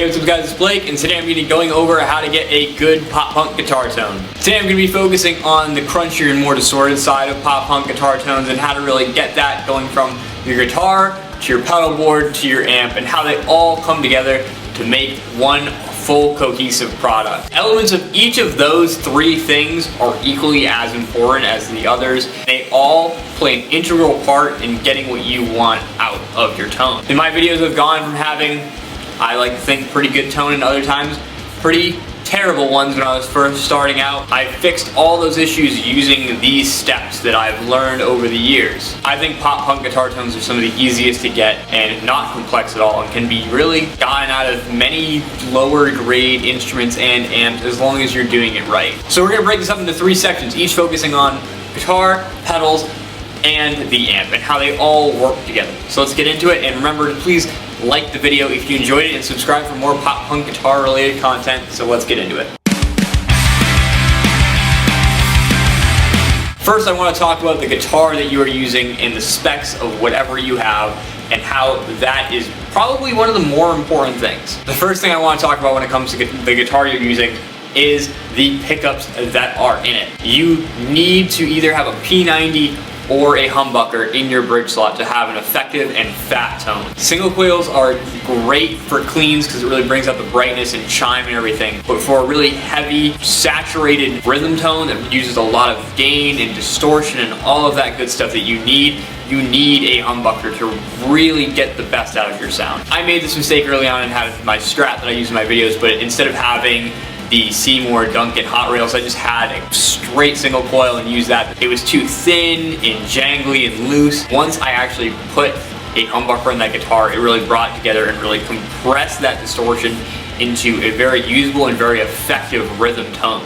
Hey, what's up guys, it's Blake, and today I'm going to be going over how to get a good pop-punk guitar tone. Today I'm going to be focusing on the crunchier and more distorted side of pop-punk guitar tones and how to really get that going from your guitar to your pedal board to your amp and how they all come together to make one full cohesive product. Elements of each of those three things are equally as important as the others. They all play an integral part in getting what you want out of your tone. In my videos I've gone from having, I like to think, pretty good tone and other times pretty terrible ones when I was first starting out. I fixed all those issues using these steps that I've learned over the years. I think pop-punk guitar tones are some of the easiest to get and not complex at all and can be really gotten out of many lower grade instruments and amps as long as you're doing it right. So we're going to break this up into three sections, each focusing on guitar, pedals, and the amp and how they all work together. So let's get into it, and remember to please like the video if you enjoyed it and subscribe for more pop-punk guitar related content. So let's get into it. First, I want to talk about the guitar that you are using and the specs of whatever you have and how that is probably one of the more important things. The first thing I want to talk about when it comes to the guitar you're using is the pickups that are in it. You need to either have a P90 or a humbucker in your bridge slot to have an effective and fat tone. Single coils are great for cleans because it really brings out the brightness and chime and everything, but for a really heavy, saturated rhythm tone that uses a lot of gain and distortion and all of that good stuff that you need a humbucker to really get the best out of your sound. I made this mistake early on and had my Strat that I use in my videos, but instead of having the Seymour Duncan hot rails, I just had a straight single coil and used that. It was too thin and jangly and loose. Once I actually put a humbucker in that guitar, it really brought it together and really compressed that distortion into a very usable and very effective rhythm tone.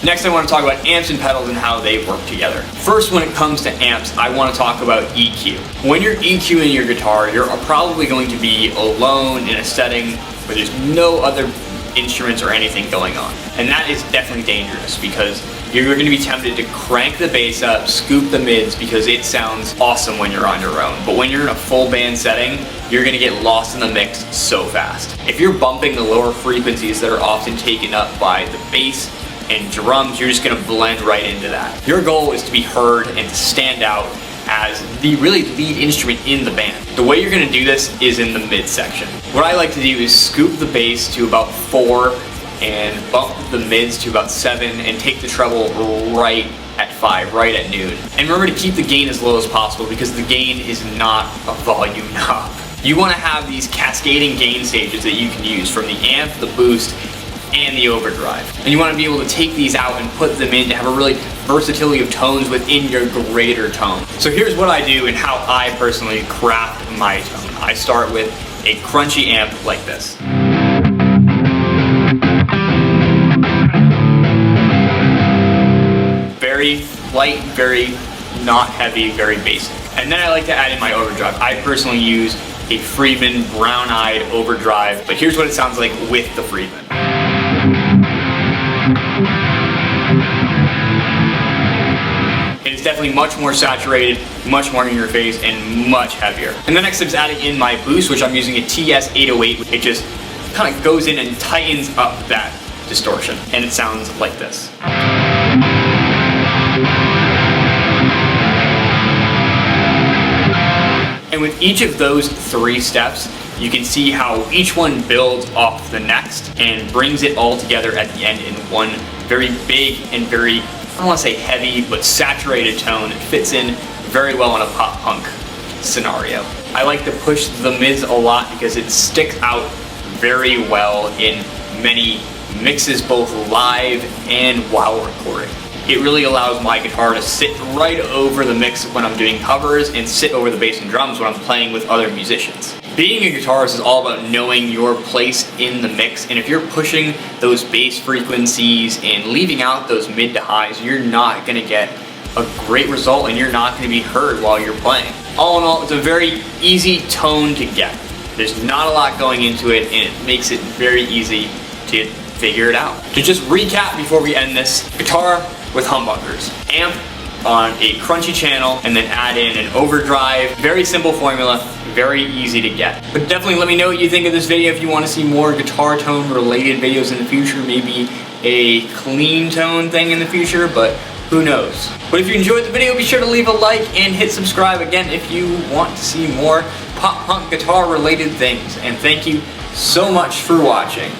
Next, I want to talk about amps and pedals and how they work together. First, when it comes to amps, I want to talk about EQ. When you're EQing your guitar, you're probably going to be alone in a setting where there's no other instruments or anything going on. And that is definitely dangerous because you're going to be tempted to crank the bass up, scoop the mids because it sounds awesome when you're on your own. But when you're in a full band setting, you're going to get lost in the mix so fast. If you're bumping the lower frequencies that are often taken up by the bass and drums, you're just going to blend right into that. Your goal is to be heard and to stand out as the really lead instrument in the band. The way you're going to do this is in the mid section. What I like to do is scoop the bass to about 4 and bump the mids to about 7 and take the treble right at 5, right at noon. And remember to keep the gain as low as possible because the gain is not a volume knob. You want to have these cascading gain stages that you can use from the amp, the boost, and the overdrive. And you want to be able to take these out and put them in to have a really versatility of tones within your greater tone. So here's what I do and how I personally craft my tone. I start with a crunchy amp like this. Very light, very not heavy, very basic. And then I like to add in my overdrive. I personally use a Friedman brown-eyed overdrive, but here's what it sounds like with the Friedman. It's definitely much more saturated, much more in your face, and much heavier. And the next step is adding in my boost, which I'm using a TS-808. It just kind of goes in and tightens up that distortion, and it sounds like this. And with each of those three steps, you can see how each one builds off the next and brings it all together at the end in one very big and very, I don't want to say heavy, but saturated tone that fits in very well in a pop punk scenario. I like to push the mids a lot because it sticks out very well in many mixes both live and while recording. It really allows my guitar to sit right over the mix when I'm doing covers and sit over the bass and drums when I'm playing with other musicians. Being a guitarist is all about knowing your place in the mix, and if you're pushing those bass frequencies and leaving out those mid to highs, you're not going to get a great result and you're not going to be heard while you're playing. All in all, it's a very easy tone to get. There's not a lot going into it and it makes it very easy to figure it out. To just recap before we end this, guitar with humbuckers, amp on a crunchy channel and then add in an overdrive. Very simple formula, very easy to get. But definitely let me know what you think of this video if you want to see more guitar tone related videos in the future, maybe a clean tone thing in the future, but who knows. But if you enjoyed the video, be sure to leave a like and hit subscribe again if you want to see more pop punk guitar related things. And thank you so much for watching.